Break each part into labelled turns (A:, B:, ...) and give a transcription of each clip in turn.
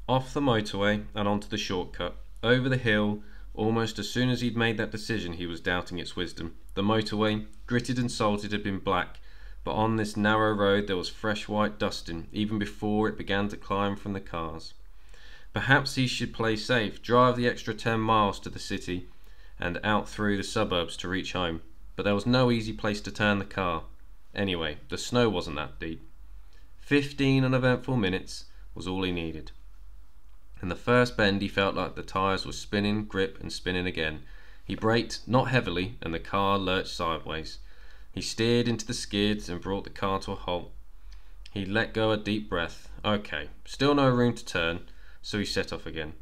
A: Off the motorway and onto the shortcut, over the hill. Almost as soon as he'd made that decision he was doubting its wisdom. The motorway, gritted and salted, had been black, but on this narrow road there was fresh white dusting even before it began to climb from the cars. Perhaps he should play safe, drive the extra 10 miles to the city and out through the suburbs to reach home, but there was no easy place to turn the car. Anyway, the snow wasn't that deep. 15 uneventful minutes was all he needed. In the first bend he felt like the tyres were spinning, grip and spinning again. He braked, not heavily, and the car lurched sideways. He steered into the skids and brought the car to a halt. He let go a deep breath. Okay, still no room to turn, so he set off again,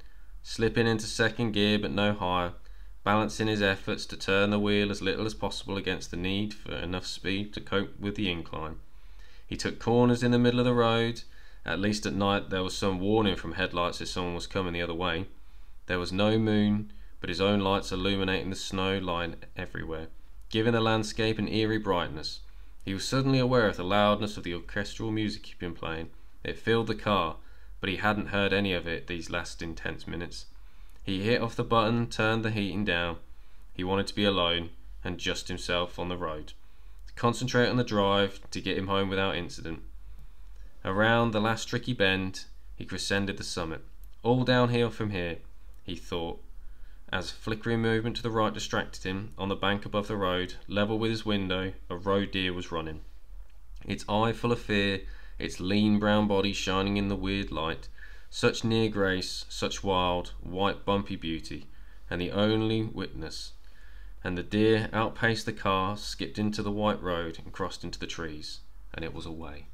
A: slipping into second gear but no higher, balancing his efforts to turn the wheel as little as possible against the need for enough speed to cope with the incline. He took corners in the middle of the road. At least at night there was some warning from headlights if someone was coming the other way. There was no moon, but his own lights illuminating the snow line everywhere, giving the landscape an eerie brightness. He was suddenly aware of the loudness of the orchestral music he'd been playing. It filled the car, but he hadn't heard any of it these last intense minutes. He hit off the button, turned the heating down. He wanted to be alone, and just himself on the road, to concentrate on the drive, to get him home without incident. Around the last tricky bend, he crescended the summit. All downhill from here, he thought, as flickering movement to the right distracted him. On the bank above the road, level with his window, a roe deer was running, its eye full of fear, its lean brown body shining in the weird light. Such near grace, such wild, white bumpy beauty, and the only witness. And the deer outpaced the car, skipped into the white road and crossed into the trees, and it was away.